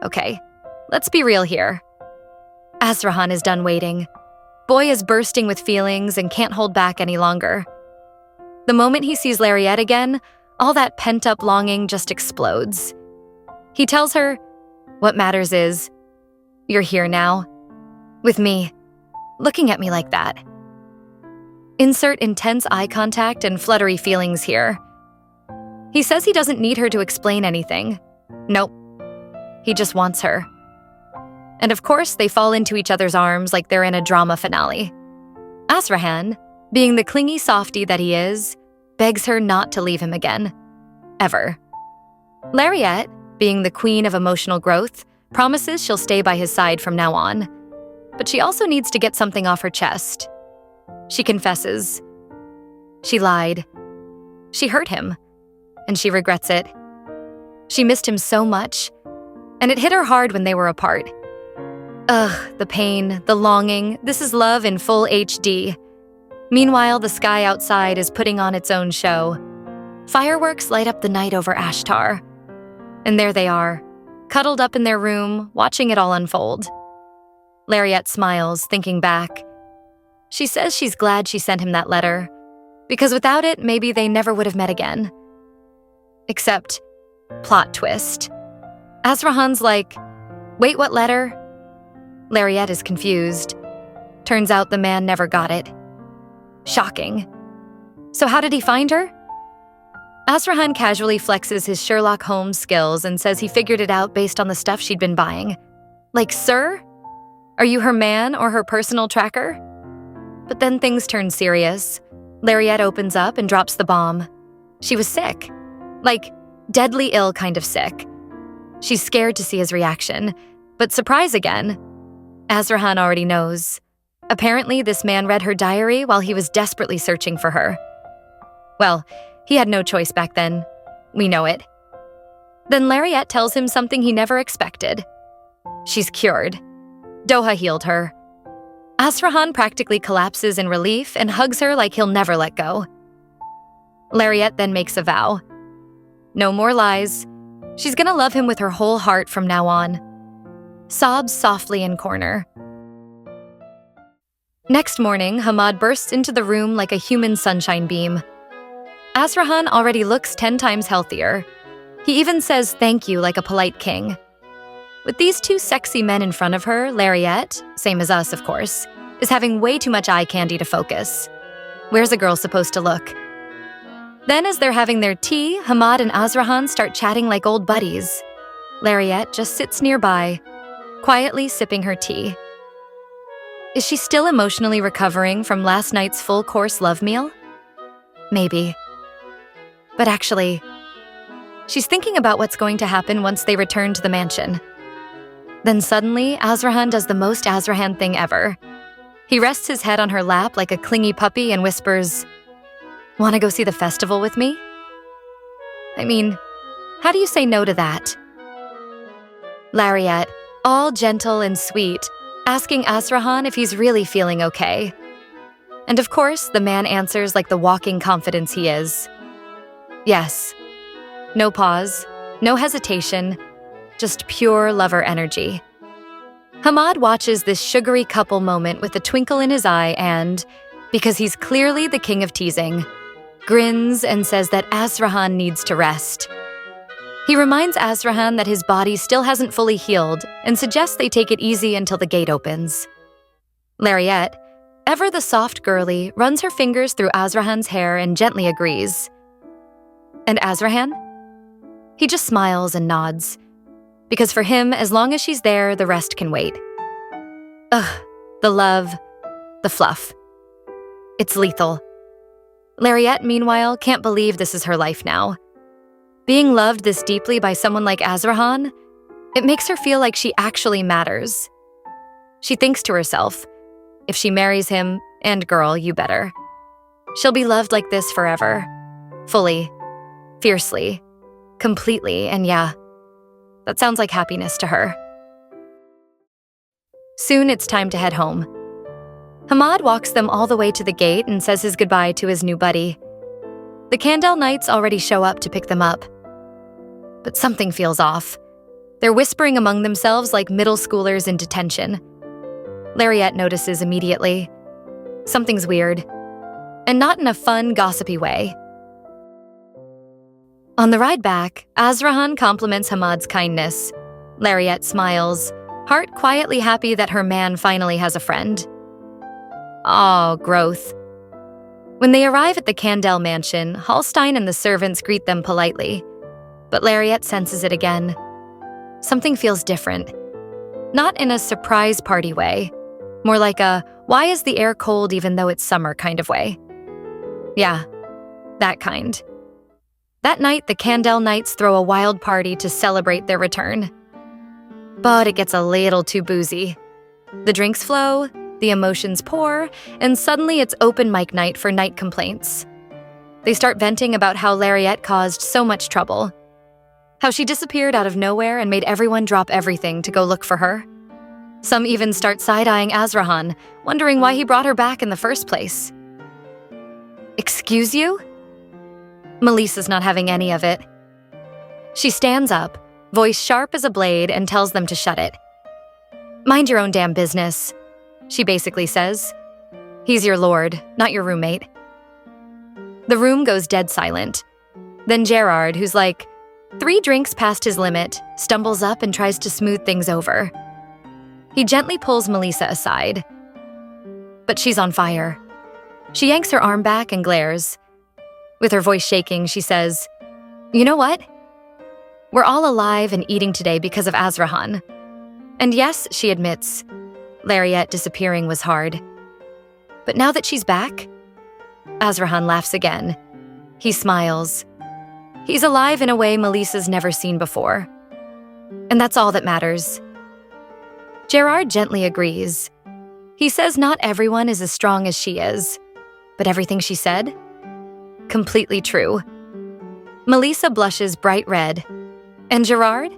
Okay, let's be real here. Azrahan is done waiting. Boy is bursting with feelings and can't hold back any longer. The moment he sees Lariette again, all that pent-up longing just explodes. He tells her, "What matters is, you're here now, with me, looking at me like that." Insert intense eye contact and fluttery feelings here. He says he doesn't need her to explain anything. Nope. He just wants her. And of course, they fall into each other's arms like they're in a drama finale. Azrahan, being the clingy softie that he is, begs her not to leave him again. Ever. Lariette, being the queen of emotional growth, promises she'll stay by his side from now on. But she also needs to get something off her chest. She confesses. She lied. She hurt him, and she regrets it. She missed him so much, and it hit her hard when they were apart. Ugh, the pain, the longing, this is love in full HD. Meanwhile, the sky outside is putting on its own show. Fireworks light up the night over Ashtar. And there they are, cuddled up in their room, watching it all unfold. Lariette smiles, thinking back. She says she's glad she sent him that letter, because without it, maybe they never would have met again. Except, plot twist. Azrahan's like, "Wait, what letter?" Lariette is confused. Turns out the man never got it. Shocking. So how did he find her? Azrahan casually flexes his Sherlock Holmes skills and says he figured it out based on the stuff she'd been buying. Like, sir? Are you her man or her personal tracker? But then things turn serious. Lariette opens up and drops the bomb. She was sick. Like, deadly ill kind of sick. She's scared to see his reaction. But surprise again. Azrahan already knows. Apparently, this man read her diary while he was desperately searching for her. Well, he had no choice back then. We know it. Then Lariette tells him something he never expected. She's cured. Doha healed her. Azrahan practically collapses in relief and hugs her like he'll never let go. Lariette then makes a vow. No more lies. She's gonna love him with her whole heart from now on. Sobs softly in corner. Next morning, Hamad bursts into the room like a human sunshine beam. Azrahan already looks 10 times healthier. He even says thank you like a polite king. With these two sexy men in front of her, Lariette, same as us of course, is having way too much eye candy to focus. Where's a girl supposed to look? Then as they're having their tea, Hamad and Azrahan start chatting like old buddies. Lariette just sits nearby, quietly sipping her tea. Is she still emotionally recovering from last night's full-course love meal? Maybe. But actually, she's thinking about what's going to happen once they return to the mansion. Then suddenly, Azrahan does the most Azrahan thing ever. He rests his head on her lap like a clingy puppy and whispers, "Wanna go see the festival with me?" I mean, how do you say no to that? Lariette, all gentle and sweet, asking Azrahan if he's really feeling okay. And of course, the man answers like the walking confidence he is. Yes. No pause, no hesitation, just pure lover energy. Hamad watches this sugary couple moment with a twinkle in his eye and, because he's clearly the king of teasing, grins and says that Azrahan needs to rest. He reminds Azrahan that his body still hasn't fully healed and suggests they take it easy until the gate opens. Lariette, ever the soft girly, runs her fingers through Azrahan's hair and gently agrees. And Azrahan? He just smiles and nods. Because for him, as long as she's there, the rest can wait. Ugh, the love, the fluff. It's lethal. Lariette, meanwhile, can't believe this is her life now. Being loved this deeply by someone like Azrahan, it makes her feel like she actually matters. She thinks to herself, if she marries him, and girl, you better, she'll be loved like this forever. Fully, fiercely, completely, and yeah, that sounds like happiness to her. Soon it's time to head home. Hamad walks them all the way to the gate and says his goodbye to his new buddy. The Candle Knights already show up to pick them up. But something feels off. They're whispering among themselves like middle schoolers in detention. Lariat notices immediately. Something's weird, and not in a fun, gossipy way. On the ride back, Azrahan compliments Hamad's kindness. Lariat smiles, heart quietly happy that her man finally has a friend. Aw, growth. When they arrive at the Kandel mansion, Hallstein and the servants greet them politely. But Lariat senses it again. Something feels different. Not in a surprise party way, more like a why is the air cold even though it's summer kind of way. Yeah, that kind. That night, the Kandel Knights throw a wild party to celebrate their return. But it gets a little too boozy. The drinks flow, the emotions pour, and suddenly it's open mic night for night complaints. They start venting about how Lariat caused so much trouble. How she disappeared out of nowhere and made everyone drop everything to go look for her. Some even start side-eyeing Azrahan, wondering why he brought her back in the first place. Excuse you? Melissa's not having any of it. She stands up, voice sharp as a blade, and tells them to shut it. Mind your own damn business, she basically says. He's your lord, not your roommate. The room goes dead silent. Then Gerard, who's like 3 drinks past his limit, stumbles up and tries to smooth things over. He gently pulls Melissa aside. But she's on fire. She yanks her arm back and glares. With her voice shaking, she says, "You know what? We're all alive and eating today because of Azrahan." And yes, she admits, Lariat disappearing was hard. But now that she's back, Azrahan laughs again. He smiles. He's alive in a way Melissa's never seen before. And that's all that matters. Gerard gently agrees. He says not everyone is as strong as she is, but everything she said? Completely true. Melissa blushes bright red. And Gerard?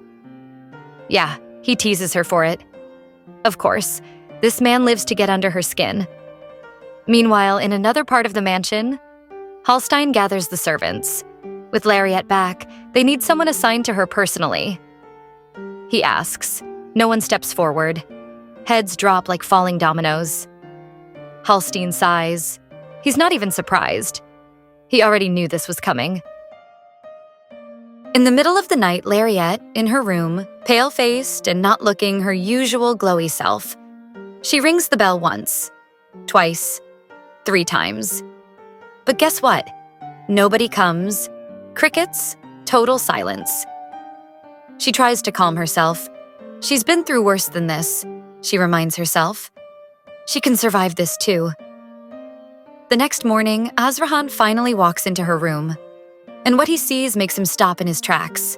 Yeah, he teases her for it. Of course, this man lives to get under her skin. Meanwhile, in another part of the mansion, Hallstein gathers the servants. With Lariat back, they need someone assigned to her personally. He asks. No one steps forward. Heads drop like falling dominoes. Hallstein sighs. He's not even surprised. He already knew this was coming. In the middle of the night, Lariat, in her room, pale-faced and not looking her usual glowy self. She rings the bell once, twice, 3 times. But guess what? Nobody comes. Crickets, total silence. She tries to calm herself. She's been through worse than this, she reminds herself. She can survive this too. The next morning, Azrahan finally walks into her room. And what he sees makes him stop in his tracks.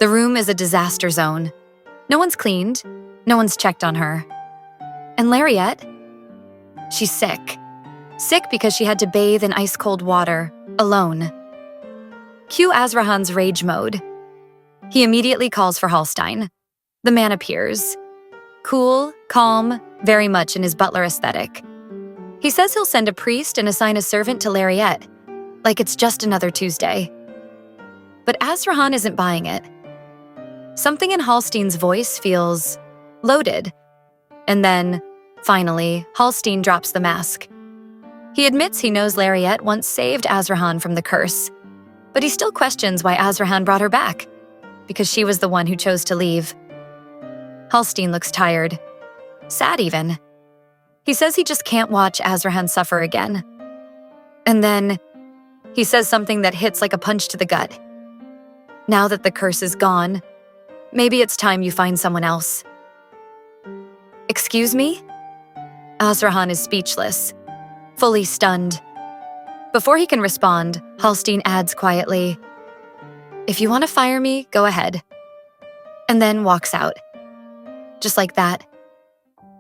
The room is a disaster zone. No one's cleaned. No one's checked on her. And Lariat? She's sick. Sick because she had to bathe in ice-cold water, alone. Cue Azrahan's rage mode. He immediately calls for Hallstein. The man appears. Cool, calm, very much in his butler aesthetic. He says he'll send a priest and assign a servant to Lariat, like it's just another Tuesday. But Azrahan isn't buying it. Something in Hallstein's voice feels loaded. And then, finally, Hallstein drops the mask. He admits he knows Lariat once saved Azrahan from the curse, but he still questions why Azrahan brought her back, because she was the one who chose to leave. Hallstein looks tired, sad even. He says he just can't watch Azrahan suffer again. And then, he says something that hits like a punch to the gut. Now that the curse is gone, maybe it's time you find someone else. Excuse me? Azrahan is speechless, fully stunned. Before he can respond, Hallstein adds quietly, "If you want to fire me, go ahead." And then walks out. Just like that.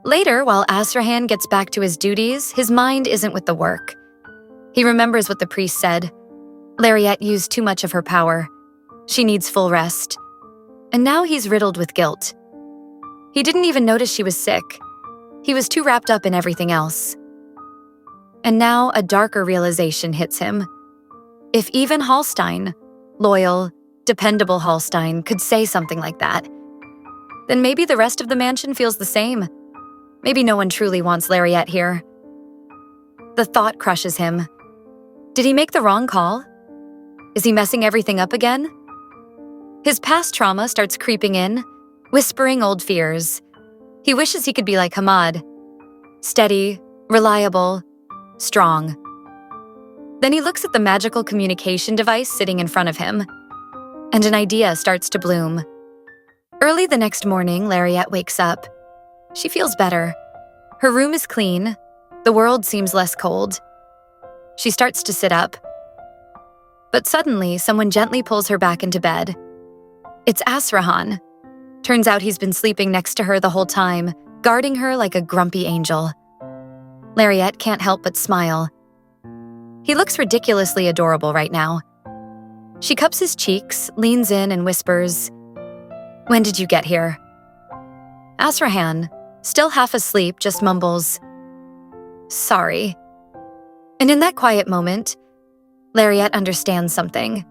Later, while Azrahan gets back to his duties, his mind isn't with the work. He remembers what the priest said. Lariat used too much of her power. She needs full rest. And now he's riddled with guilt. He didn't even notice she was sick. He was too wrapped up in everything else. And now a darker realization hits him. If even Hallstein, loyal, dependable Hallstein, could say something like that, then maybe the rest of the mansion feels the same. Maybe no one truly wants Lariette here. The thought crushes him. Did he make the wrong call? Is he messing everything up again? His past trauma starts creeping in, whispering old fears. He wishes he could be like Hamad. Steady, reliable, strong. Then he looks at the magical communication device sitting in front of him, and an idea starts to bloom. Early the next morning, Lariette wakes up. She feels better. Her room is clean. The world seems less cold. She starts to sit up. But suddenly, someone gently pulls her back into bed. It's Asrahan. Turns out he's been sleeping next to her the whole time, guarding her like a grumpy angel. Lariette can't help but smile. He looks ridiculously adorable right now. She cups his cheeks, leans in, and whispers, "When did you get here?" Asrahan, still half asleep, just mumbles, "Sorry." And in that quiet moment, Lariette understands something.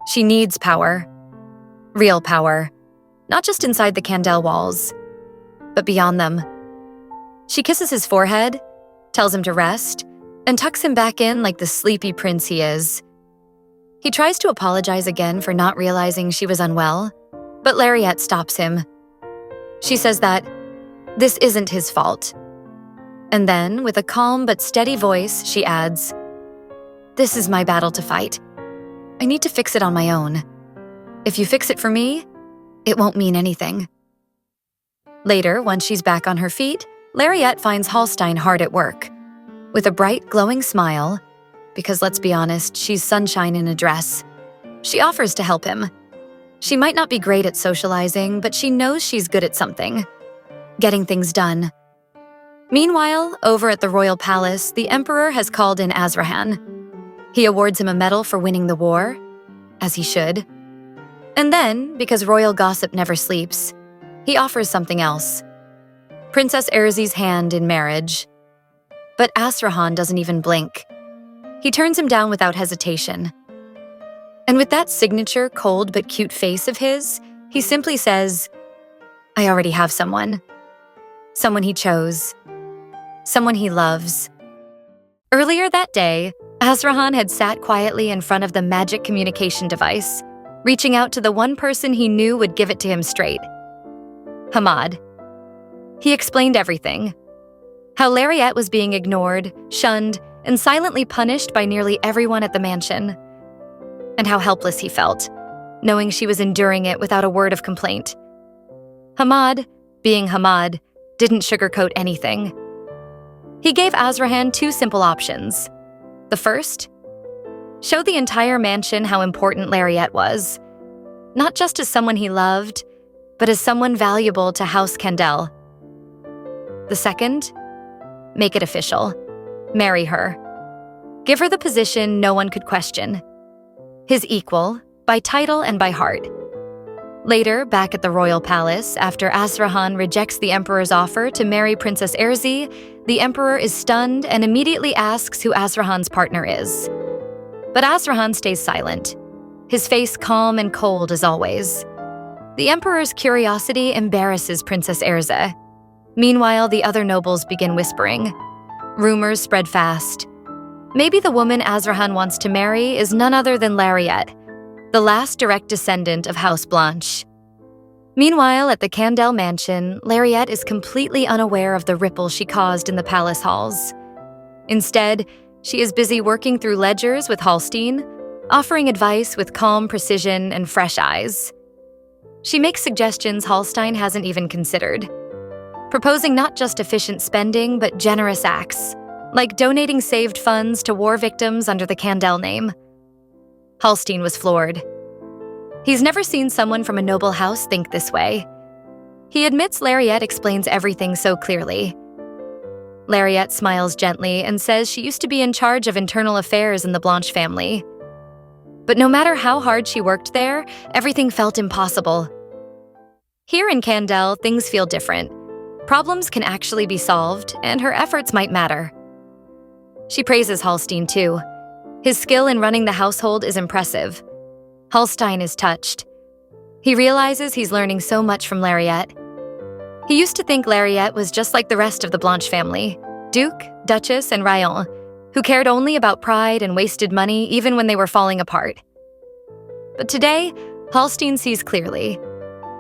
She needs power. Real power. Not just inside the Candel walls, but beyond them. She kisses his forehead, tells him to rest, and tucks him back in like the sleepy prince he is. He tries to apologize again for not realizing she was unwell, but Lariette stops him. She says that this isn't his fault. And then, with a calm but steady voice, she adds, "This is my battle to fight. I need to fix it on my own. If you fix it for me, it won't mean anything." Later, once she's back on her feet, Lariette finds Hallstein hard at work. With a bright, glowing smile, because let's be honest, she's sunshine in a dress, she offers to help him. She might not be great at socializing, but she knows she's good at something. Getting things done. Meanwhile, over at the royal palace, the emperor has called in Asrahan. He awards him a medal for winning the war, as he should. And then, because royal gossip never sleeps, he offers something else. Princess Erzi's hand in marriage. But Asrahan doesn't even blink. He turns him down without hesitation. And with that signature, cold but cute face of his, he simply says, "I already have someone. Someone he chose. Someone he loves." Earlier that day, Asrahan had sat quietly in front of the magic communication device, reaching out to the one person he knew would give it to him straight. Hamad. He explained everything. How Lariette was being ignored, shunned, and silently punished by nearly everyone at the mansion. And how helpless he felt, knowing she was enduring it without a word of complaint. Hamad, being Hamad, didn't sugarcoat anything. He gave Asrahan two simple options. The first, show the entire mansion how important Lariette was, not just as someone he loved, but as someone valuable to House Candel. The second, make it official. Marry her. Give her the position no one could question. His equal, by title and by heart. Later, back at the royal palace, after Asrahan rejects the emperor's offer to marry Princess Erzi, the emperor is stunned and immediately asks who Asrahan's partner is. But Asrahan stays silent, his face calm and cold as always. The emperor's curiosity embarrasses Princess Erza. Meanwhile, the other nobles begin whispering. Rumors spread fast. Maybe the woman Asrahan wants to marry is none other than Lariette, the last direct descendant of House Blanche. Meanwhile, at the Candel mansion, Lariette is completely unaware of the ripple she caused in the palace halls. Instead, she is busy working through ledgers with Hallstein, offering advice with calm precision and fresh eyes. She makes suggestions Hallstein hasn't even considered, proposing not just efficient spending, but generous acts, like donating saved funds to war victims under the Candel name. Hallstein was floored. He's never seen someone from a noble house think this way. He admits Lariette explains everything so clearly. Lariette smiles gently and says she used to be in charge of internal affairs in the Blanche family. But no matter how hard she worked there, everything felt impossible. Here in Candel, things feel different. Problems can actually be solved, and her efforts might matter. She praises Hallstein too. His skill in running the household is impressive. Hallstein is touched. He realizes he's learning so much from Lariette. He used to think Lariette was just like the rest of the Blanche family, Duke, Duchess, and Rayon, who cared only about pride and wasted money even when they were falling apart. But today, Halstein sees clearly.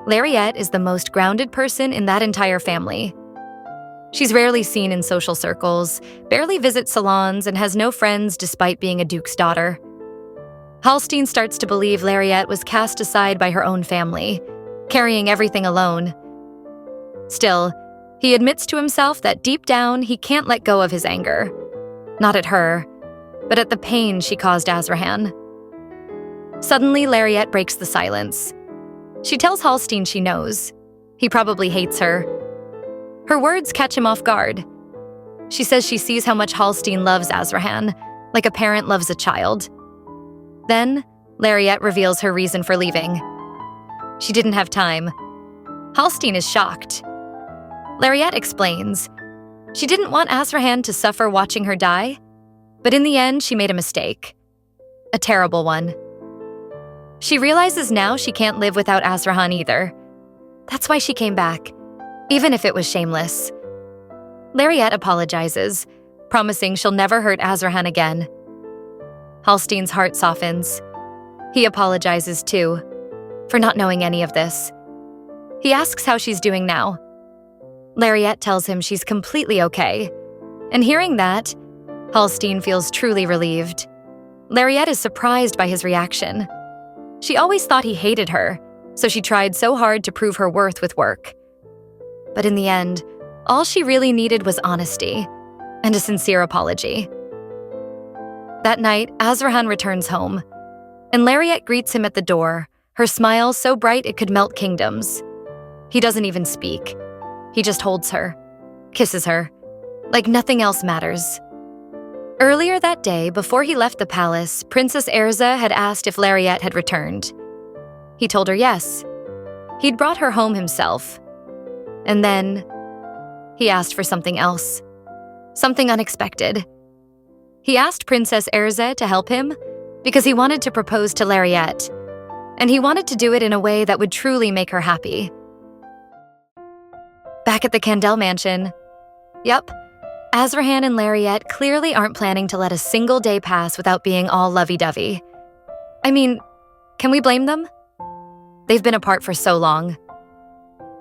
Lariette is the most grounded person in that entire family. She's rarely seen in social circles, barely visits salons, and has no friends despite being a duke's daughter. Halstein starts to believe Lariette was cast aside by her own family, carrying everything alone. Still, he admits to himself that deep down he can't let go of his anger. Not at her, but at the pain she caused Azrahan. Suddenly, Lariette breaks the silence. She tells Halstein she knows. He probably hates her. Her words catch him off guard. She says she sees how much Halstein loves Azrahan, like a parent loves a child. Then, Lariette reveals her reason for leaving. She didn't have time. Halstein is shocked. Lariette explains. She didn't want Azrahan to suffer watching her die, but in the end, she made a mistake. A terrible one. She realizes now she can't live without Azrahan either. That's why she came back, even if it was shameless. Lariette apologizes, promising she'll never hurt Azrahan again. Halstein's heart softens. He apologizes too, for not knowing any of this. He asks how she's doing now. Lariette tells him she's completely okay, and hearing that, Halstein feels truly relieved. Lariette is surprised by his reaction. She always thought he hated her, so she tried so hard to prove her worth with work. But in the end, all she really needed was honesty and a sincere apology. That night, Azrahan returns home, and Lariette greets him at the door, her smile so bright it could melt kingdoms. He doesn't even speak. He just holds her, kisses her, like nothing else matters. Earlier that day, before he left the palace, Princess Erza had asked if Lariette had returned. He told her yes. He'd brought her home himself. And then, he asked for something else. Something unexpected. He asked Princess Erza to help him because he wanted to propose to Lariette, and he wanted to do it in a way that would truly make her happy. Back at the Candel mansion. Yup. Azrahan and Lariette clearly aren't planning to let a single day pass without being all lovey-dovey. I mean, can we blame them? They've been apart for so long.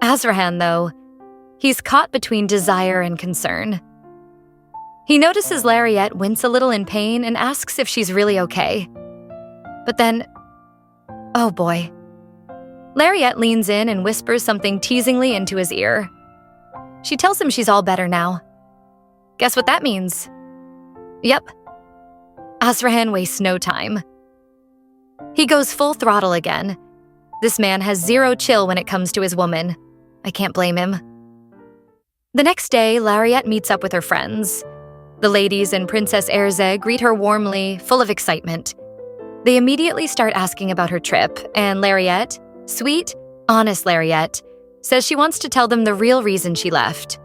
Azrahan, though, he's caught between desire and concern. He notices Lariette wince a little in pain and asks if she's really okay. But then, oh boy. Lariette leans in and whispers something teasingly into his ear. She tells him she's all better now. Guess what that means? Yep. Azrahan wastes no time. He goes full throttle again. This man has zero chill when it comes to his woman. I can't blame him. The next day, Lariette meets up with her friends. The ladies and Princess Erza greet her warmly, full of excitement. They immediately start asking about her trip, and Lariette, sweet, honest Lariette, says she wants to tell them the real reason she left.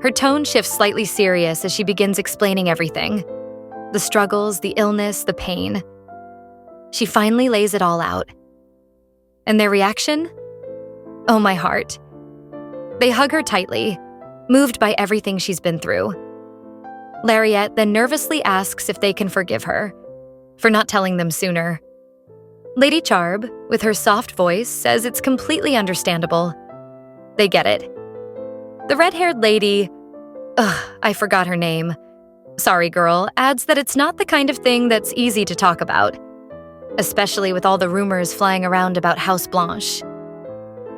Her tone shifts slightly serious as she begins explaining everything. The struggles, the illness, the pain. She finally lays it all out. And their reaction? Oh, my heart. They hug her tightly, moved by everything she's been through. Lariette then nervously asks if they can forgive her for not telling them sooner. Lady Charb, with her soft voice, says it's completely understandable. They get it. The red-haired lady, I forgot her name. Sorry, girl, adds that it's not the kind of thing that's easy to talk about, especially with all the rumors flying around about House Blanche.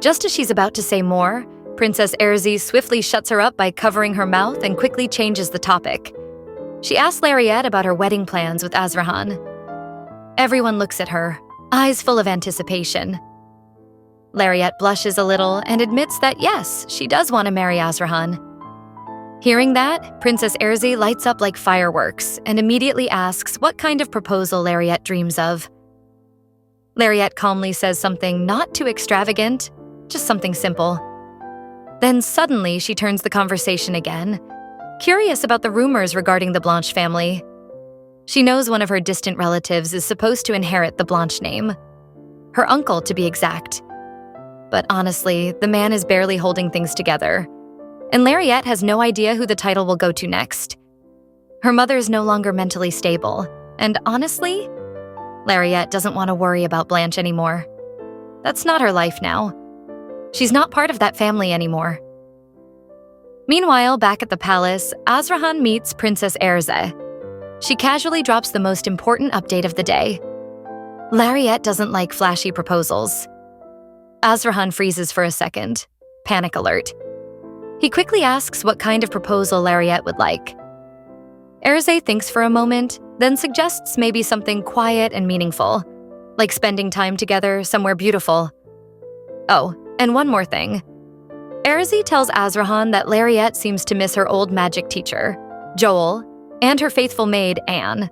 Just as she's about to say more, Princess Erzi swiftly shuts her up by covering her mouth and quickly changes the topic. She asks Lariette about her wedding plans with Azrahan. Everyone looks at her, eyes full of anticipation. Lariette blushes a little and admits that yes, she does want to marry Azrahan. Hearing that, Princess Erzi lights up like fireworks and immediately asks what kind of proposal Lariette dreams of. Lariette calmly says something not too extravagant, just something simple. Then suddenly she turns the conversation again, curious about the rumors regarding the Blanche family. She knows one of her distant relatives is supposed to inherit the Blanche name. her uncle to be exact. But honestly, the man is barely holding things together, and Lariette has no idea who the title will go to next. Her mother is no longer mentally stable, and honestly, Lariette doesn't want to worry about Blanche anymore. That's not her life now. She's not part of that family anymore. Meanwhile, back at the palace, Azrahan meets Princess Erze. She casually drops the most important update of the day. Lariette doesn't like flashy proposals. Azrahan freezes for a second. Panic alert. He quickly asks what kind of proposal Lariette would like. Erze thinks for a moment, then suggests maybe something quiet and meaningful, like spending time together somewhere beautiful. Oh, and one more thing. Erze tells Azrahan that Lariette seems to miss her old magic teacher, Joel, and her faithful maid, Anne.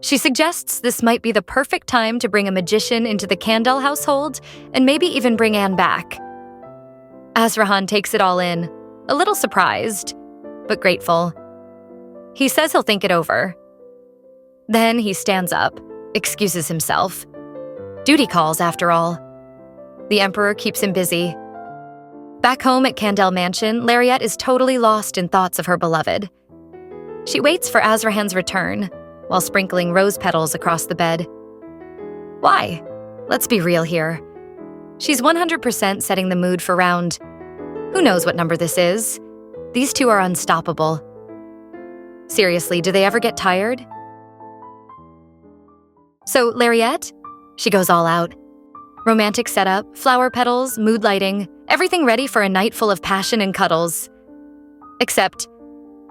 She suggests this might be the perfect time to bring a magician into the Candel household and maybe even bring Anne back. Azrahan takes it all in, a little surprised, but grateful. He says he'll think it over. Then he stands up, excuses himself. Duty calls, after all. The Emperor keeps him busy. Back home at Candel Mansion, Lariette is totally lost in thoughts of her beloved. She waits for Azrahan's return, while sprinkling rose petals across the bed. Why? Let's be real here. She's 100% setting the mood for round... Who knows what number this is? These two are unstoppable. Seriously, do they ever get tired? So, Lariette? She goes all out. Romantic setup, flower petals, mood lighting, everything ready for a night full of passion and cuddles. Except,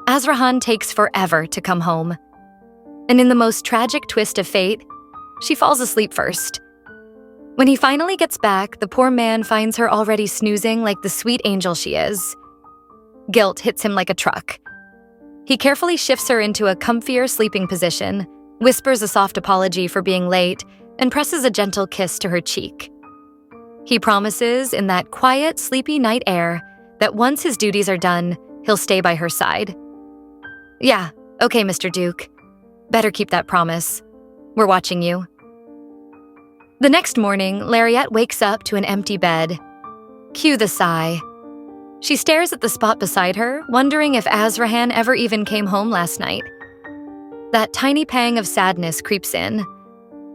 Azrahan takes forever to come home. And in the most tragic twist of fate, she falls asleep first. When he finally gets back, the poor man finds her already snoozing like the sweet angel she is. Guilt hits him like a truck. He carefully shifts her into a comfier sleeping position, whispers a soft apology for being late, and presses a gentle kiss to her cheek. He promises, in that quiet, sleepy night air, that once his duties are done, he'll stay by her side. Yeah, okay, Mr. Duke. Better keep that promise. We're watching you. The next morning, Lariette wakes up to an empty bed. Cue the sigh. She stares at the spot beside her, wondering if Azrahan ever even came home last night. That tiny pang of sadness creeps in,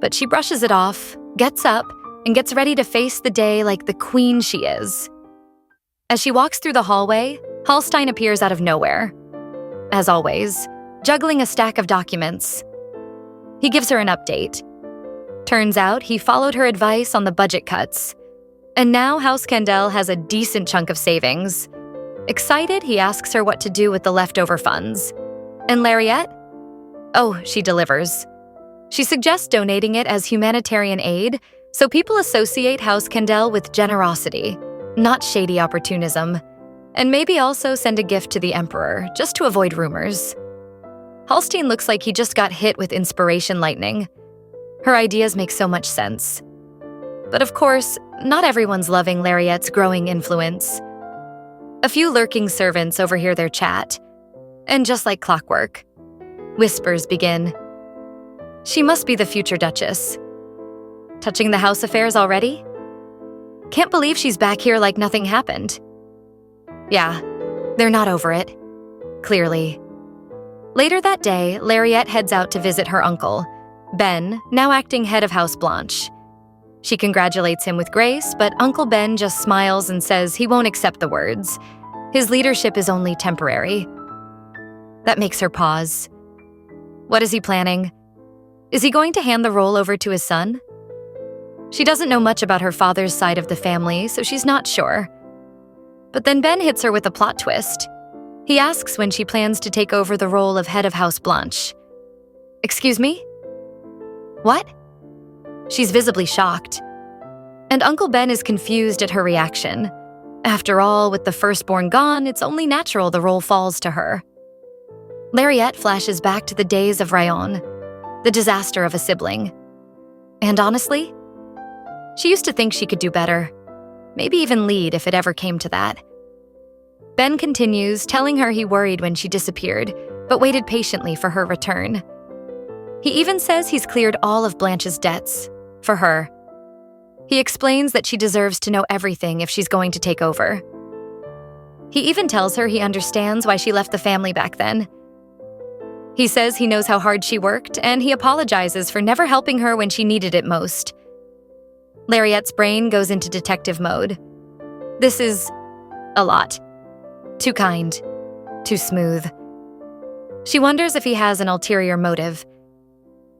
but she brushes it off, gets up, and gets ready to face the day like the queen she is. As she walks through the hallway, Hallstein appears out of nowhere. As always, juggling a stack of documents. He gives her an update. Turns out he followed her advice on the budget cuts. And now House Candel has a decent chunk of savings. Excited, he asks her what to do with the leftover funds. And Lariette? Oh, she delivers. She suggests donating it as humanitarian aid, so people associate House Candel with generosity, not shady opportunism. And maybe also send a gift to the Emperor, just to avoid rumors. Hallstein looks like he just got hit with inspiration lightning. Her ideas make so much sense. But of course, not everyone's loving Lariette's growing influence. A few lurking servants overhear their chat. And just like clockwork, whispers begin. She must be the future Duchess. Touching the house affairs already? Can't believe she's back here like nothing happened. Yeah, they're not over it. Clearly. Later that day, Lariette heads out to visit her uncle, Ben, now acting head of House Blanche. She congratulates him with grace, but Uncle Ben just smiles and says he won't accept the words. His leadership is only temporary. That makes her pause. What is he planning? Is he going to hand the role over to his son? She doesn't know much about her father's side of the family, so she's not sure. But then Ben hits her with a plot twist. He asks when she plans to take over the role of head of House Blanche. Excuse me? What? She's visibly shocked. And Uncle Ben is confused at her reaction. After all, with the firstborn gone, it's only natural the role falls to her. Lariette flashes back to the days of Rayon, the disaster of a sibling. And honestly, she used to think she could do better. Maybe even lead if it ever came to that. Ben continues, telling her he worried when she disappeared, but waited patiently for her return. He even says he's cleared all of Blanche's debts, for her. He explains that she deserves to know everything if she's going to take over. He even tells her he understands why she left the family back then. He says he knows how hard she worked, and he apologizes for never helping her when she needed it most. Lariette's brain goes into detective mode. This is a lot. Too kind. Too smooth. She wonders if he has an ulterior motive.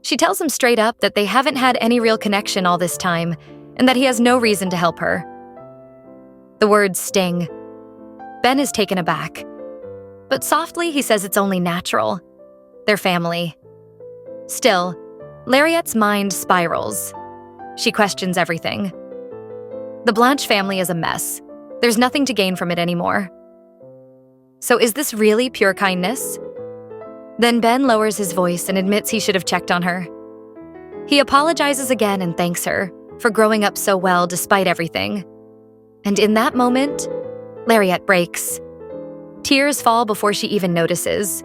She tells him straight up that they haven't had any real connection all this time, and that he has no reason to help her. The words sting. Ben is taken aback. But softly he says it's only natural. They're family. Still, Lariette's mind spirals. She questions everything. The Blanche family is a mess. There's nothing to gain from it anymore. So is this really pure kindness? Then Ben lowers his voice and admits he should have checked on her. He apologizes again and thanks her for growing up so well despite everything. And in that moment, Lariette breaks. Tears fall before she even notices,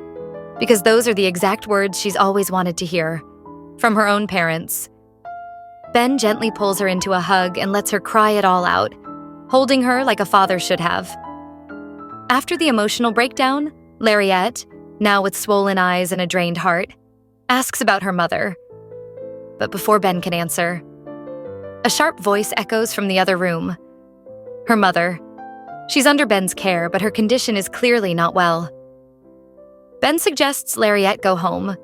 because those are the exact words she's always wanted to hear, from her own parents. Ben gently pulls her into a hug and lets her cry it all out, holding her like a father should have. After the emotional breakdown, Lariette, now with swollen eyes and a drained heart, asks about her mother. But before Ben can answer, a sharp voice echoes from the other room. Her mother. She's under Ben's care, but her condition is clearly not well. Ben suggests Lariette go home,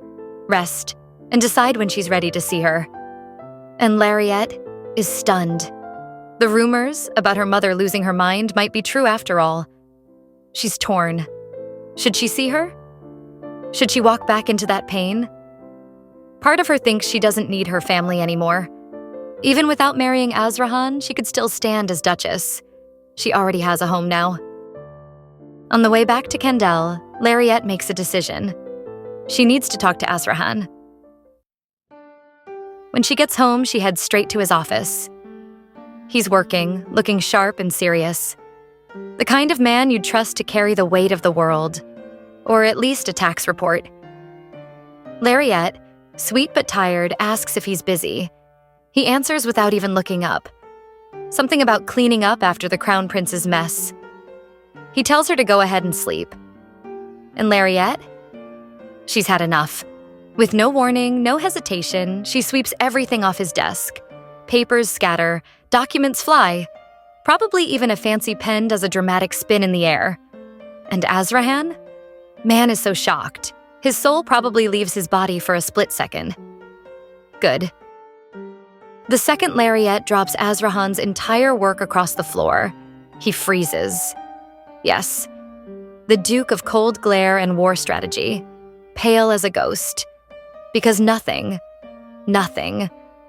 rest, and decide when she's ready to see her. And Lariette is stunned. The rumors about her mother losing her mind might be true after all. She's torn. Should she see her? Should she walk back into that pain? Part of her thinks she doesn't need her family anymore. Even without marrying Azrahan, she could still stand as Duchess. She already has a home now. On the way back to Kendall, Lariette makes a decision. She needs to talk to Azrahan. When she gets home, she heads straight to his office. He's working, looking sharp and serious. The kind of man you'd trust to carry the weight of the world, or at least a tax report. Lariette, sweet but tired, asks if he's busy. He answers without even looking up. Something about cleaning up after the Crown Prince's mess. He tells her to go ahead and sleep. And Lariette? She's had enough. With no warning, no hesitation, she sweeps everything off his desk. Papers scatter, documents fly. Probably even a fancy pen does a dramatic spin in the air. And Azrahan? Man is so shocked. His soul probably leaves his body for a split second. Good. The second Lariette drops Azrahan's entire work across the floor, he freezes. Yes, the Duke of Cold Glare and War Strategy, pale as a ghost. Because nothing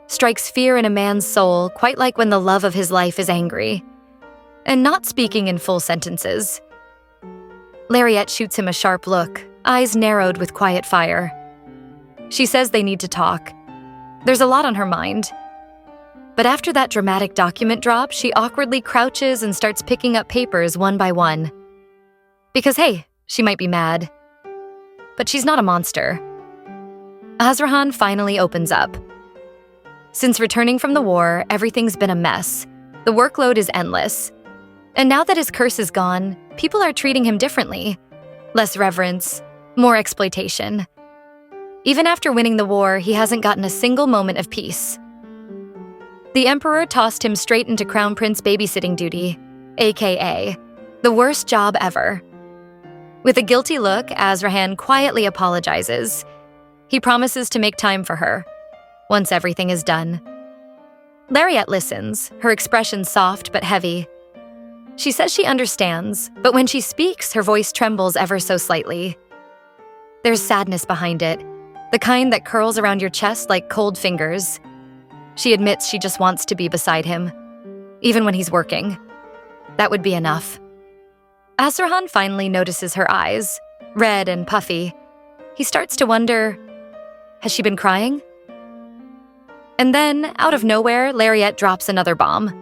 strikes fear in a man's soul quite like when the love of his life is angry. And not speaking in full sentences. Lariette shoots him a sharp look, eyes narrowed with quiet fire. She says they need to talk. There's a lot on her mind. But after that dramatic document drop, she awkwardly crouches and starts picking up papers one by one. Because hey, she might be mad. But she's not a monster. Azrahan finally opens up. Since returning from the war, everything's been a mess. The workload is endless. And now that his curse is gone, people are treating him differently. Less reverence, more exploitation. Even after winning the war, he hasn't gotten a single moment of peace. The Emperor tossed him straight into Crown Prince babysitting duty, aka the worst job ever. With a guilty look, Azrahan quietly apologizes. He promises to make time for her, once everything is done. Lariette listens, her expression soft but heavy. She says she understands, but when she speaks, her voice trembles ever so slightly. There's sadness behind it, the kind that curls around your chest like cold fingers. She admits she just wants to be beside him, even when he's working. That would be enough. Azrahan finally notices her eyes, red and puffy. He starts to wonder, has she been crying? And then, out of nowhere, Lariette drops another bomb.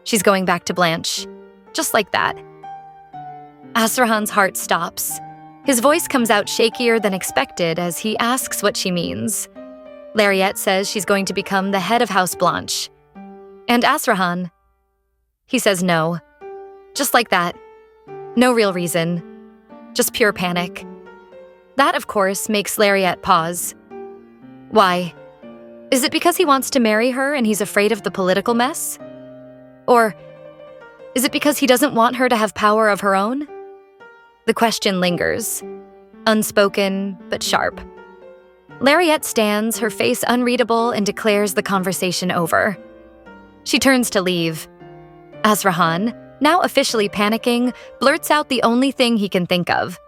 She's going back to Blanche, just like that. Azrahan's heart stops. His voice comes out shakier than expected as he asks what she means. Lariette says she's going to become the head of House Blanche. And Asrahan? He says no. Just like that. No real reason. Just pure panic. That, of course, makes Lariat pause. Why? Is it because he wants to marry her and he's afraid of the political mess? Or is it because he doesn't want her to have power of her own? The question lingers, unspoken but sharp. Lariat stands, her face unreadable, and declares the conversation over. She turns to leave. Asrahan, now officially panicking, blurts out the only thing he can think of.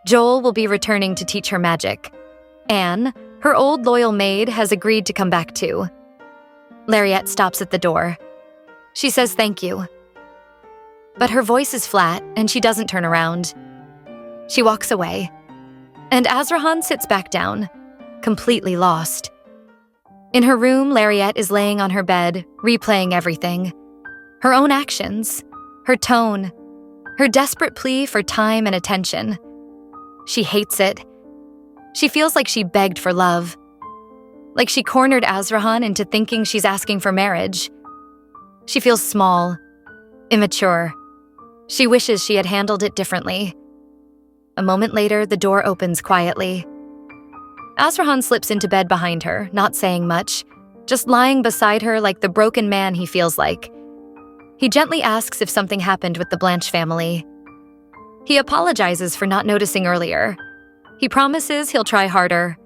Joel will be returning to teach her magic. Anne, her old loyal maid, has agreed to come back too. Lariat stops at the door. She says thank you. But her voice is flat, and she doesn't turn around. She walks away. And Asrahan sits back down, completely lost. In her room, Lariat is laying on her bed, replaying everything. Her own actions, her tone, her desperate plea for time and attention. She hates it. She feels like she begged for love. Like she cornered Asrahan into thinking she's asking for marriage. She feels small, immature. She wishes she had handled it differently. A moment later, the door opens quietly. Asrahan slips into bed behind her, not saying much, just lying beside her like the broken man he feels like. He gently asks if something happened with the Blanche family. He apologizes for not noticing earlier. He promises he'll try harder.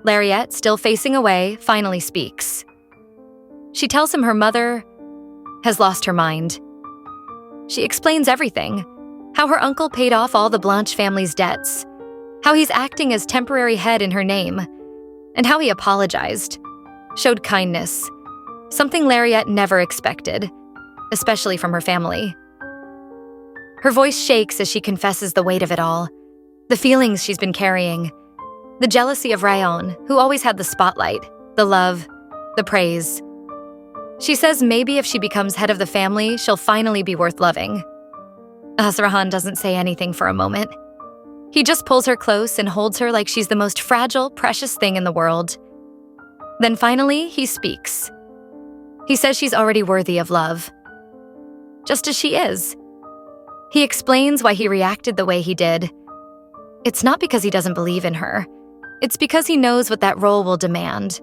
Lariat, still facing away, finally speaks. She tells him her mother has lost her mind. She explains everything. How her uncle paid off all the Blanche family's debts. How he's acting as temporary head in her name. And how he apologized. Showed kindness. Something Lariat never expected, especially from her family. Her voice shakes as she confesses the weight of it all. The feelings she's been carrying. The jealousy of Rayon, who always had the spotlight, the love, the praise. She says maybe if she becomes head of the family, she'll finally be worth loving. Asrahan doesn't say anything for a moment. He just pulls her close and holds her like she's the most fragile, precious thing in the world. Then finally, he speaks. He says she's already worthy of love. Just as she is. He explains why he reacted the way he did. It's not because he doesn't believe in her. It's because he knows what that role will demand.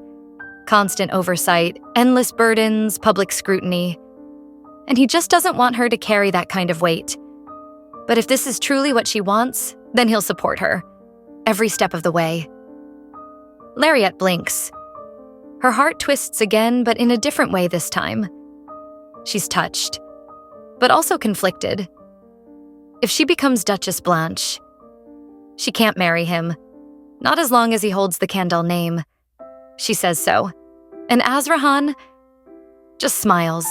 Constant oversight, endless burdens, public scrutiny. And he just doesn't want her to carry that kind of weight. But if this is truly what she wants, then he'll support her, every step of the way. Lariat blinks. Her heart twists again, but in a different way this time. She's touched, but also conflicted. If she becomes Duchess Blanche, she can't marry him, not as long as he holds the Candel name. She says so, and Asrahan just smiles.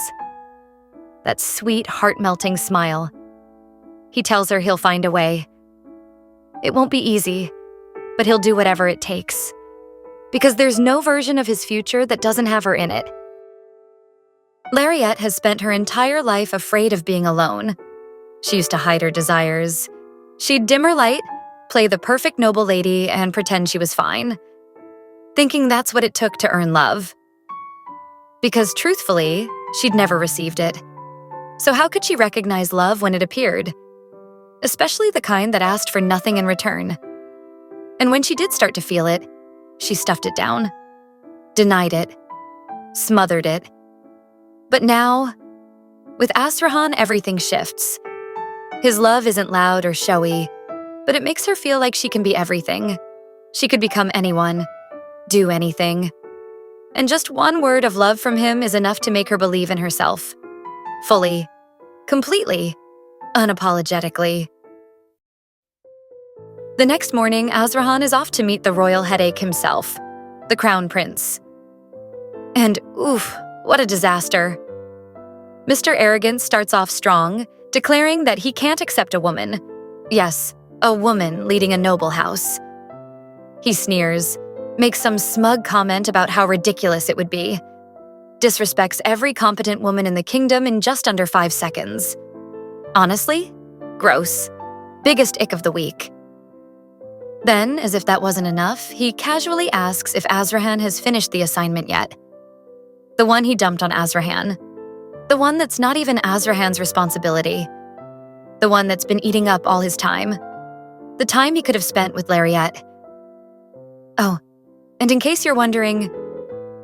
That sweet, heart-melting smile. He tells her he'll find a way. It won't be easy, but he'll do whatever it takes. Because there's no version of his future that doesn't have her in it. Lariat has spent her entire life afraid of being alone. She used to hide her desires. She'd dim her light, play the perfect noble lady, and pretend she was fine. Thinking that's what it took to earn love. Because truthfully, she'd never received it. So how could she recognize love when it appeared? Especially the kind that asked for nothing in return. And when she did start to feel it, she stuffed it down, denied it, smothered it. But now, with Asrahan, everything shifts. His love isn't loud or showy, but it makes her feel like she can be everything. She could become anyone, do anything. And just one word of love from him is enough to make her believe in herself. Fully, completely, unapologetically. The next morning, Asrahan is off to meet the royal headache himself, the crown prince. And oof, what a disaster. Mr. Arrogant starts off strong, declaring that he can't accept a woman. Yes, a woman leading a noble house. He sneers, makes some smug comment about how ridiculous it would be. Disrespects every competent woman in the kingdom in just under 5 seconds. Honestly, gross. Biggest ick of the week. Then, as if that wasn't enough, he casually asks if Asrahan has finished the assignment yet. The one he dumped on Azrahan. The one that's not even Azrahan's responsibility. The one that's been eating up all his time. The time he could have spent with Lariette. Oh, and in case you're wondering,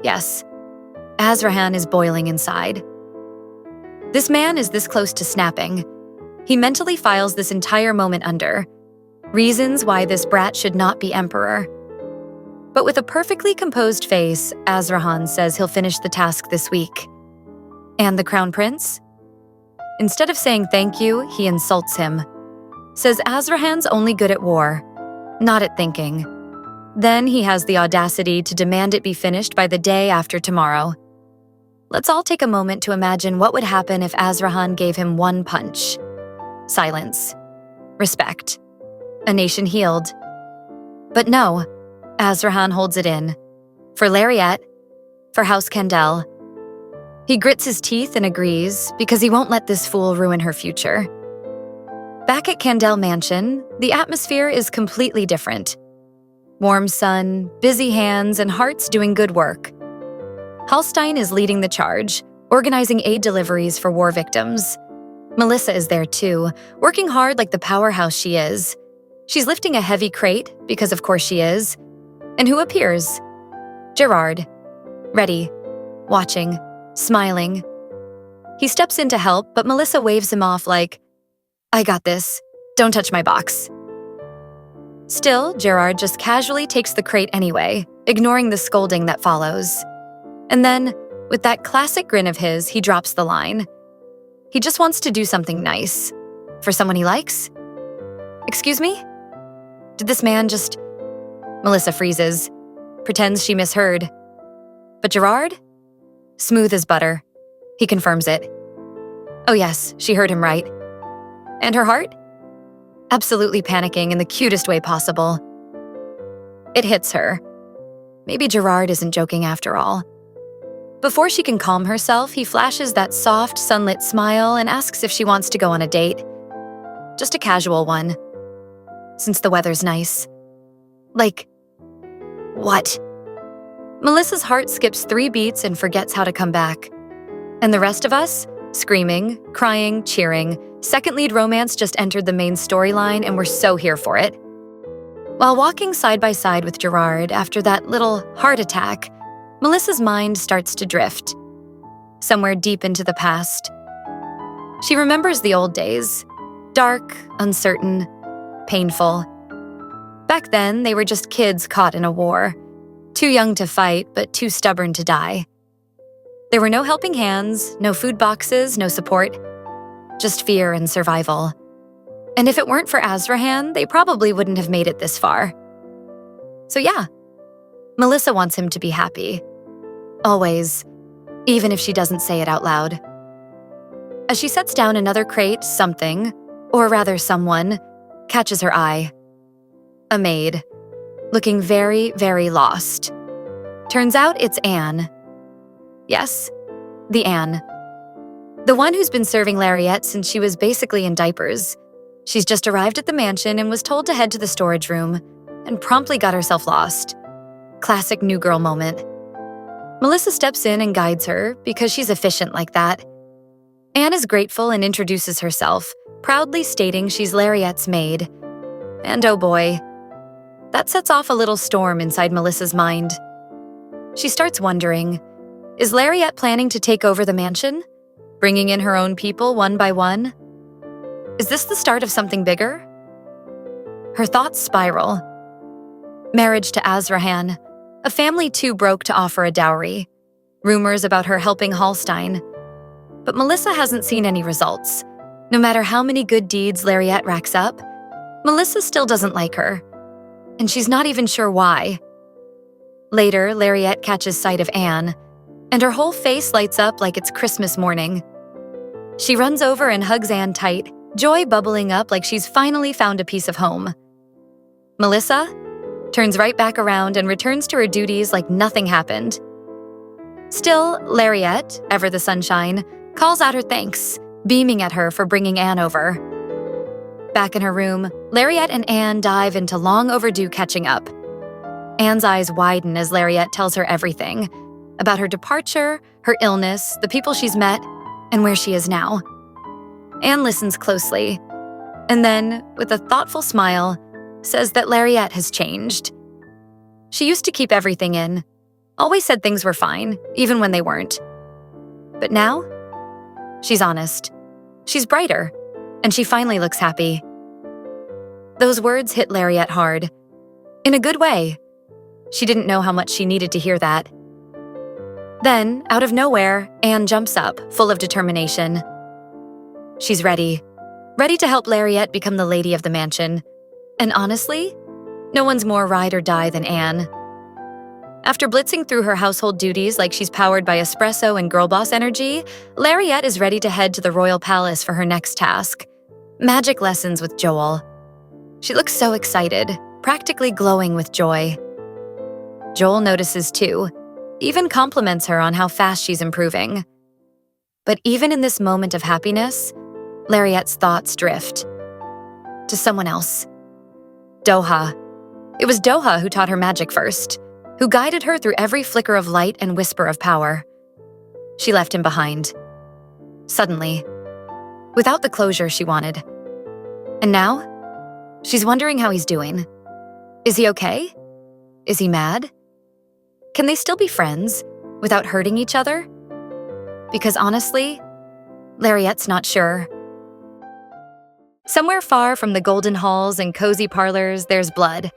yes, Azrahan is boiling inside. This man is this close to snapping. He mentally files this entire moment under reasons why this brat should not be emperor. But with a perfectly composed face, Azrahan says he'll finish the task this week. And the crown prince? Instead of saying thank you, he insults him. Says Azrahan's only good at war, not at thinking. Then he has the audacity to demand it be finished by the day after tomorrow. Let's all take a moment to imagine what would happen if Azrahan gave him one punch. Silence. Respect. A nation healed. But no, Azrahan holds it in. For Lariette, for House Candel. He grits his teeth and agrees because he won't let this fool ruin her future. Back at Candel Mansion, the atmosphere is completely different. Warm sun, busy hands, and hearts doing good work. Hallstein is leading the charge, organizing aid deliveries for war victims. Melissa is there too, working hard like the powerhouse she is. She's lifting a heavy crate, because of course she is. And who appears? Gerard. Ready, watching, smiling. He steps in to help, but Melissa waves him off like, I got this. Don't touch my box. Still, Gerard just casually takes the crate anyway, ignoring the scolding that follows. And then, with that classic grin of his, he drops the line. He just wants to do something nice. For someone he likes? Excuse me? Did this man just… Melissa freezes, pretends she misheard. But Gerard? Smooth as butter. He confirms it. Oh yes, she heard him right. And her heart? Absolutely panicking in the cutest way possible. It hits her. Maybe Gerard isn't joking after all. Before she can calm herself, he flashes that soft, sunlit smile and asks if she wants to go on a date. Just a casual one. Since the weather's nice. Like, what? Melissa's heart skips 3 beats and forgets how to come back. And the rest of us? Screaming, crying, cheering. Second lead romance just entered the main storyline and we're so here for it. While walking side by side with Gerard after that little heart attack, Melissa's mind starts to drift. Somewhere deep into the past. She remembers the old days. Dark, uncertain, painful. Back then, they were just kids caught in a war. Too young to fight, but too stubborn to die. There were no helping hands, no food boxes, no support. Just fear and survival. And if it weren't for Azrahan, they probably wouldn't have made it this far. So yeah, Melissa wants him to be happy. Always, even if she doesn't say it out loud. As she sets down another crate, something, or rather someone, catches her eye. A maid, looking very, very lost. Turns out it's Anne. Yes, the Anne. The one who's been serving Lariette since she was basically in diapers. She's just arrived at the mansion and was told to head to the storage room, and promptly got herself lost. Classic new girl moment. Melissa steps in and guides her because she's efficient like that. Anne is grateful and introduces herself, proudly stating she's Lariette's maid. And oh boy, that sets off a little storm inside Melissa's mind. She starts wondering, is Lariette planning to take over the mansion? Bringing in her own people one by one? Is this the start of something bigger? Her thoughts spiral. Marriage to Azrahan, a family too broke to offer a dowry. Rumors about her helping Hallstein. But Melissa hasn't seen any results. No matter how many good deeds Lariette racks up, Melissa still doesn't like her. And she's not even sure why. Later, Lariette catches sight of Anne, and her whole face lights up like it's Christmas morning. She runs over and hugs Anne tight, joy bubbling up like she's finally found a piece of home. Melissa turns right back around and returns to her duties like nothing happened. Still, Lariette, ever the sunshine, calls out her thanks, beaming at her for bringing Anne over. Back in her room, Lariette and Anne dive into long overdue catching up. Anne's eyes widen as Lariette tells her everything, about her departure, her illness, the people she's met, and where she is now. Anne listens closely, and then, with a thoughtful smile, says that Lariette has changed. She used to keep everything in, always said things were fine, even when they weren't. But now, she's honest. She's brighter, and she finally looks happy. Those words hit Lariette hard. In a good way. She didn't know how much she needed to hear that. Then, out of nowhere, Anne jumps up, full of determination. She's ready to help Lariette become the lady of the mansion. And honestly, no one's more ride or die than Anne. After blitzing through her household duties like she's powered by espresso and girl boss energy, Lariette is ready to head to the royal palace for her next task: magic lessons with Joel. She looks so excited, practically glowing with joy. Joel notices too, even compliments her on how fast she's improving. But even in this moment of happiness, Lariette's thoughts drift to someone else. Doha. It was Doha who taught her magic first, who guided her through every flicker of light and whisper of power. She left him behind. Suddenly, without the closure she wanted. And now, she's wondering how he's doing. Is he okay? Is he mad? Can they still be friends without hurting each other? Because honestly, Lariette's not sure. Somewhere far from the golden halls and cozy parlors, there's blood.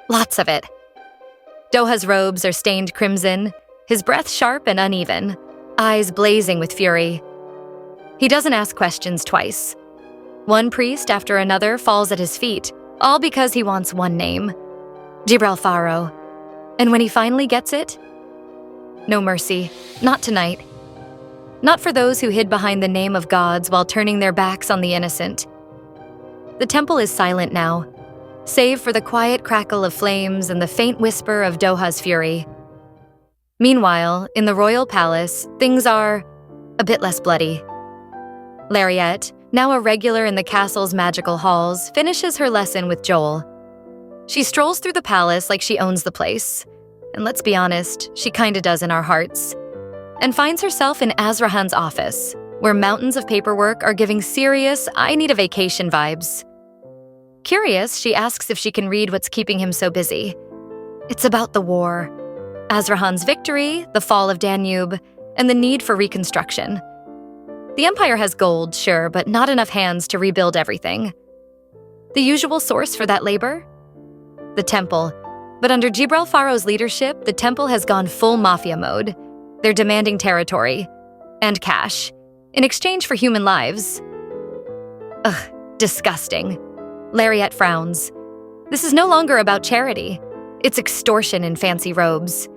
Lots of it. Doha's robes are stained crimson, his breath sharp and uneven, eyes blazing with fury. He doesn't ask questions twice. One priest after another falls at his feet, all because he wants one name: Gibralfaro. And when he finally gets it, no mercy, not tonight. Not for those who hid behind the name of gods while turning their backs on the innocent. The temple is silent now, save for the quiet crackle of flames and the faint whisper of Doha's fury. Meanwhile, in the royal palace, things are a bit less bloody. Lariette, now a regular in the castle's magical halls, finishes her lesson with Joel. She strolls through the palace like she owns the place. And let's be honest, she kinda does in our hearts. And finds herself in Azrahan's office, where mountains of paperwork are giving serious "I need a vacation" vibes. Curious, she asks if she can read what's keeping him so busy. It's about the war, Azrahan's victory, the fall of Danube, and the need for reconstruction. The Empire has gold, sure, but not enough hands to rebuild everything. The usual source for that labor? The temple. But under Gibralfaro's leadership, the temple has gone full mafia mode. They're demanding territory and cash in exchange for human lives. Ugh, disgusting. Lariette frowns. This is no longer about charity. It's extortion in fancy robes.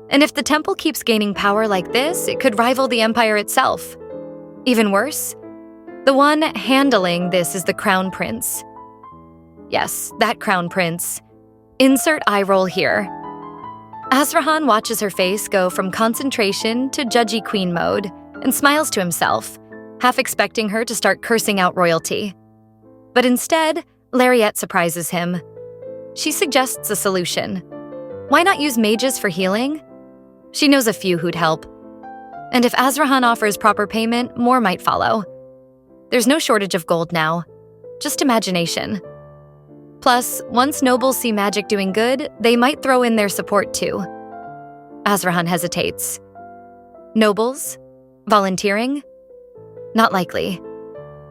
And if the temple keeps gaining power like this, it could rival the Empire itself. Even worse, the one handling this is the Crown Prince. Yes, that Crown Prince. Insert eye roll here. Azrahan watches her face go from concentration to judgy queen mode and smiles to himself, half expecting her to start cursing out royalty. But instead, Lariette surprises him. She suggests a solution. Why not use mages for healing? She knows a few who'd help. And if Azrahan offers proper payment, more might follow. There's no shortage of gold now, just imagination. Plus, once nobles see magic doing good, they might throw in their support too. Azrahan hesitates. Nobles? Volunteering? Not likely.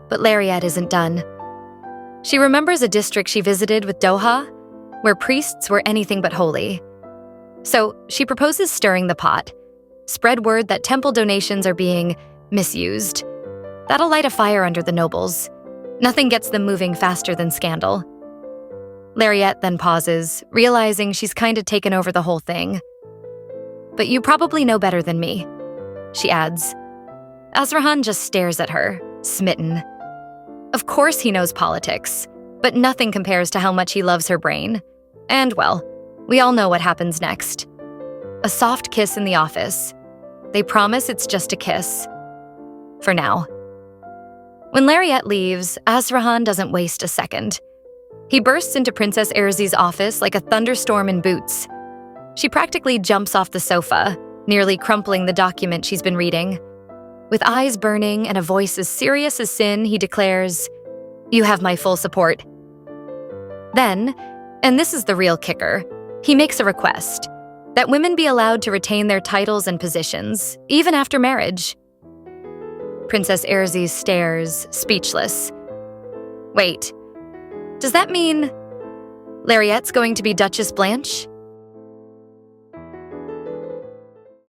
But Lariette isn't done. She remembers a district she visited with Doha, where priests were anything but holy. So she proposes stirring the pot. Spread word that temple donations are being misused. That'll light a fire under the nobles. Nothing gets them moving faster than scandal. Lariette then pauses, realizing she's kinda taken over the whole thing. But you probably know better than me, she adds. Azrahan just stares at her, smitten. Of course he knows politics, but nothing compares to how much he loves her brain. And well, we all know what happens next. A soft kiss in the office. They promise it's just a kiss. For now. When Lariette leaves, Azrahan doesn't waste a second. He bursts into Princess Erzi's office like a thunderstorm in boots. She practically jumps off the sofa, nearly crumpling the document she's been reading. With eyes burning and a voice as serious as sin, he declares, "You have my full support." Then, and this is the real kicker, he makes a request that women be allowed to retain their titles and positions, even after marriage. Princess Erzis stares, speechless. Wait, does that mean Lariette's going to be Duchess Blanche?